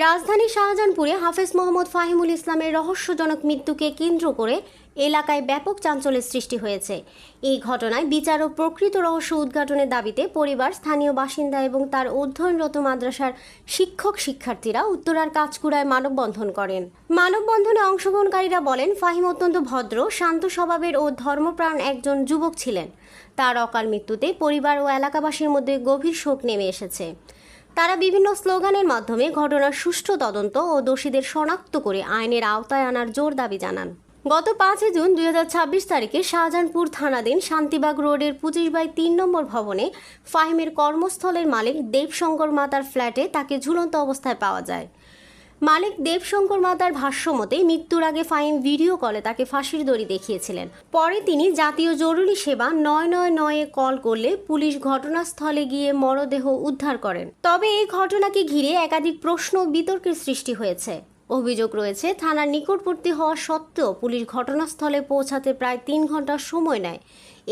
রাজধানী শাহজাহানপুরে হাফেজ মোহাম্মদ ফাহিমুল ইসলামের রহস্যজনক মৃত্যুকে কেন্দ্র করে এলাকায় ব্যাপক চাঞ্চল্যের সৃষ্টি হয়েছে। এই ঘটনায় বিচার ও প্রকৃত রহস্য উদ্ঘাটনের দাবিতে পরিবার, স্থানীয় বাসিন্দা এবং তার অধ্যয়নরত মাদ্রাসার শিক্ষার্থীরা উত্তরার কাঁচকুড়ায় মানববন্ধন করেন। মানববন্ধনে অংশগ্রহণকারীরা বলেন, ফাহিম অত্যন্ত ভদ্র, শান্ত স্বভাবের ও ধর্মপ্রাণ একজন যুবক ছিলেন। তার অকাল মৃত্যুতে পরিবার ও এলাকাবাসীর মধ্যে গভীর শোক নেমে এসেছে। তারা বিভিন্ন স্লোগানের মাধ্যমে ঘটনার সুষ্ঠু তদন্ত ও দোষীদের শনাক্ত করে আইনের আওতায় আনার জোর দাবি জানান। গত 5 জুন 2026 তারিখে শাহজাহানপুর থানাধীন শান্তিবাগ রোডের 25/3 নম্বর ভবনে ফাহিমের কর্মস্থলের মালিক দেবশঙ্কর মাতার ফ্ল্যাটে তাকে ঝুলন্ত অবস্থায় পাওয়া যায়। মালিক দেবশঙ্কর মাতার ভাষ্য মতে মৃত্যুর আগে ফাহিম ভিডিও কলে তাকে ফাঁসির দড়ি দেখিয়েছিলেন। পরে তিনি জাতীয় জরুরি সেবা 999-এ কল করলে পুলিশ ঘটনাস্থলে গিয়ে মরদেহ উদ্ধার করেন। তবে এই ঘটনাকে ঘিরে একাধিক প্রশ্ন ও বিতর্কের সৃষ্টি হয়েছে। অভিযোগ রয়েছে, থানার নিকটবর্তী হওয়া সত্ত্বেও পুলিশ ঘটনাস্থলে পৌঁছাতে প্রায় 3 ঘন্টা সময় নেয়।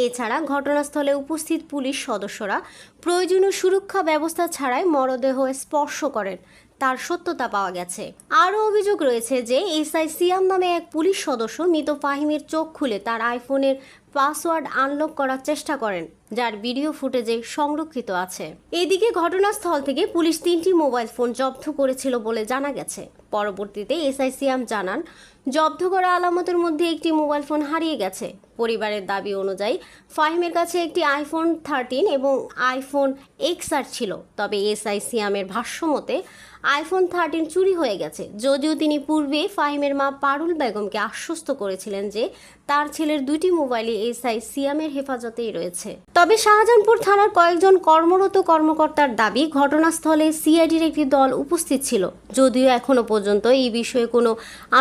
এছাড়া ঘটনাস্থলে উপস্থিত পুলিশ সদস্যরা প্রয়োজনীয় সুরক্ষা ব্যবস্থা ছাড়াই মরদেহ স্পর্শ করেন, তার সত্যতা পাওয়া গেছে। আরও অভিযোগ রয়েছে যে এসআই সিয়াম নামে এক পুলিশ সদস্য মৃত ফাহিমের চোখ খুলে তার আইফোনের পাসওয়ার্ড আনলক করার চেষ্টা করেন, যার ভিডিও ফুটেজে সংরক্ষিত আছে। এদিকে ঘটনাস্থল থেকে পুলিশ 3টি মোবাইল ফোন জব্দ করেছিল বলে জানা গেছে। পরবর্তীতে এসআই সিয়াম জানান, জব্দ করা আলামতের মধ্যে একটি মোবাইল ফোন হারিয়ে গেছে। পরিবারের দাবি অনুযায়ী ফাহিমের কাছে একটি আইফোন 13 এবং আইফোন XR ছিল। তবে এসআই সিয়ামের ভাষ্য মতে আইফোন 13 চুরি হয়ে গেছে, যদিও তিনি পূর্বে ফাহিমের মা পারুল বেগমকে আশ্বস্ত করেছিলেন যে তার ছেলের 2টি মোবাইলই এসআই সিয়ামের হেফাজতেই রয়েছে। তবে শাহজাহানপুর থানার কয়েকজন কর্মরত কর্মকর্তার দাবি, ঘটনাস্থলে সিআইডির একটি দল উপস্থিত ছিল, যদিও এখনো পর্যন্ত এই বিষয়ে কোনো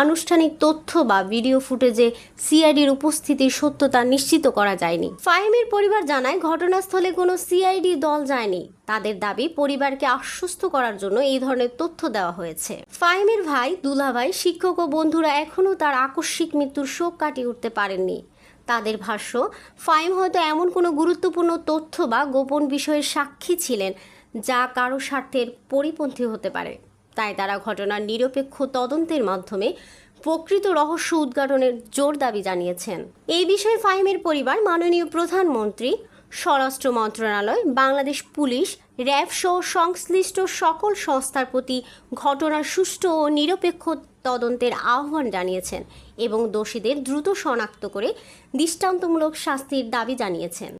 আনুষ্ঠানিক তথ্য বা ভিডিও ফুটেজে সিআইডির উপস্থিতির সত্যতা নিশ্চিত করা যায়নি। ফাহিমের পরিবার জানায়, ঘটনাস্থলে কোনো সিআইডি দল যায়নি। তাদের দাবি, পরিবারকে আশ্বস্ত করার জন্য এই ধরনের তথ্য দেওয়া হয়েছে। ফাহিমের ভাই, দুলাভাই, শিক্ষক ও বন্ধুরা এখনও তার আকস্মিক মৃত্যুর শোক কাটিয়ে উঠতে পারেননি। তাদের ভাষ্য, ফাহিম হয়তো এমন কোনো গুরুত্বপূর্ণ তথ্য বা গোপন বিষয়ের সাক্ষী ছিলেন যা কারো স্বার্থের পরিপন্থী হতে পারে। তাই তারা ঘটনার নিরপেক্ষ তদন্তের মাধ্যমে প্রকৃত রহস্য উদ্ঘাটনের জোর দাবি জানিয়েছেন। এই বিষয়ে ফাহিমের পরিবার মাননীয় প্রধানমন্ত্রী, স্বরাষ্ট্র মন্ত্রণালয়, বাংলাদেশ পুলিশ, র্যাব সহ সংশ্লিষ্ট সকল সংস্থার প্রতি ঘটনার সুষ্ঠু ও নিরপেক্ষ তদন্তের আহ্বান জানিয়েছেন এবং দোষীদের দ্রুত শনাক্ত করে দৃষ্টান্তমূলক শাস্তির দাবি জানিয়েছেন।